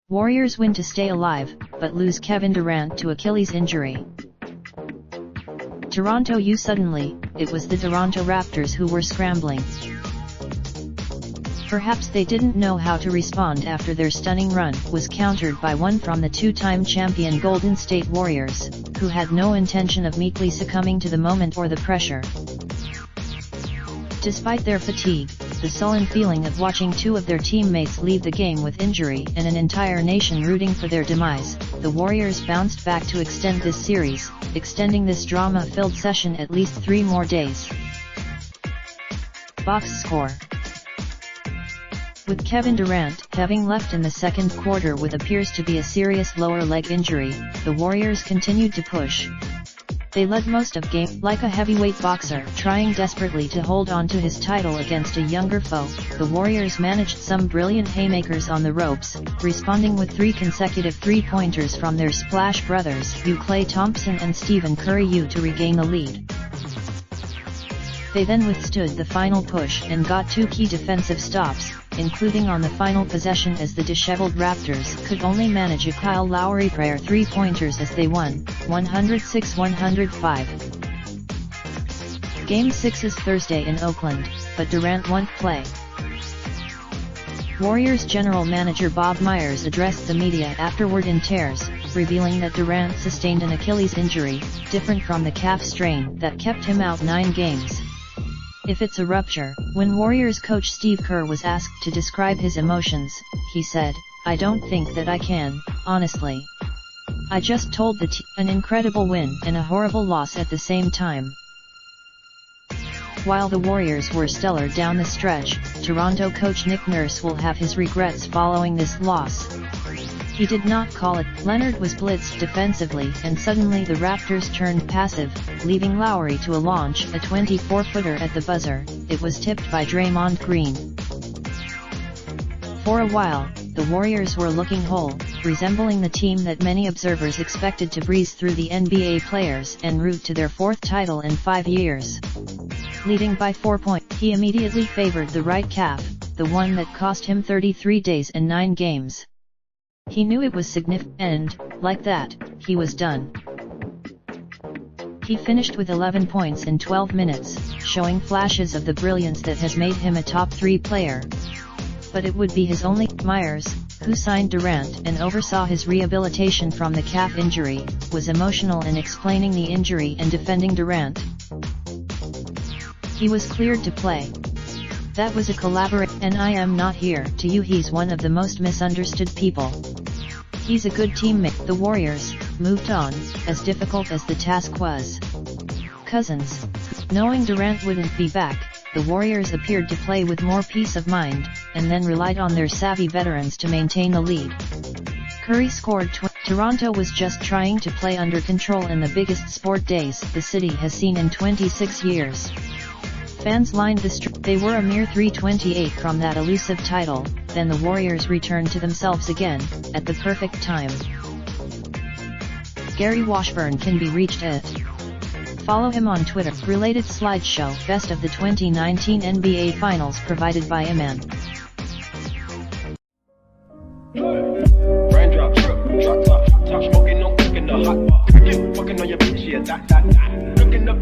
Warriors win to stay alive, but lose Kevin Durant to Achilles injury. Toronto suddenly, it was the Toronto Raptors who were scrambling. Perhaps they didn't know how to respond after their stunning run was countered by one from the two-time champion Golden State Warriors, who had no intention of meekly succumbing to the moment or the pressure. Despite their fatigue, the sullen feeling of watching two of their teammates leave the game with injury and an entire nation rooting for their demise, the Warriors bounced back to extend this series, extending this drama-filled session at least 3 more days. Box score. With Kevin Durant having left in the second quarter with appears to be a serious lower leg injury, the Warriors continued to push. They led most of game like a heavyweight boxer trying desperately to hold on to his title against a younger foe. The Warriors managed some brilliant haymakers on the ropes, responding with 3 consecutive three-pointers from their Splash brothers Klay Thompson and Stephen Curry to regain the lead. They then withstood the final push and got 2 key defensive stops, including on the final possession as the disheveled Raptors could only manage a Kyle Lowry pair 3-pointers as they won, 106-105. Game 6 is Thursday in Oakland, but Durant won't play. Warriors general manager Bob Myers addressed the media afterward in tears, revealing that Durant sustained an Achilles injury, different from the calf strain that kept him out 9 games. If it's a rupture. When Warriors coach Steve Kerr was asked to describe his emotions, he said, "I don't think that I can, honestly. I just told the team an incredible win and a horrible loss at the same time." While the Warriors were stellar down the stretch, Toronto coach Nick Nurse will have his regrets following this loss. He did not call it. Leonard was blitzed defensively and suddenly the Raptors turned passive, leaving Lowry to launch a 24-footer at the buzzer. It was tipped by Draymond Green. For a while, the Warriors were looking whole, resembling the team that many observers expected to breeze through the NBA players en route to their 4th title in 5 years. Leading by 4 points, he immediately favored the right calf, the one that cost him 33 days and 9 games. He knew it was significant and, like that, he was done. He finished with 11 points in 12 minutes, showing flashes of the brilliance that has made him a top 3 player. But it would be his only. Myers, who signed Durant and oversaw his rehabilitation from the calf injury, was emotional in explaining the injury and defending Durant. He was cleared to play. That was a collaboration, and I am not here to you. He's one of the most misunderstood people. He's a good teammate. The Warriors moved on, as difficult as the task was. Cousins. Knowing Durant wouldn't be back, the Warriors appeared to play with more peace of mind, and then relied on their savvy veterans to maintain the lead. Curry scored. Toronto was just trying to play under control in the biggest sport days the city has seen in 26 years. Fans lined the street. They were a mere 328 from that elusive title, then the Warriors returned to themselves again, at the perfect time. Gary Washburn can be reached at. Follow him on Twitter. Related slideshow. Best of the 2019 NBA Finals provided by Iman. Raindrop, drip, drop top, top smoking, no cooking the hot bar. Fucking on your bitch, yeah, that. Looking up.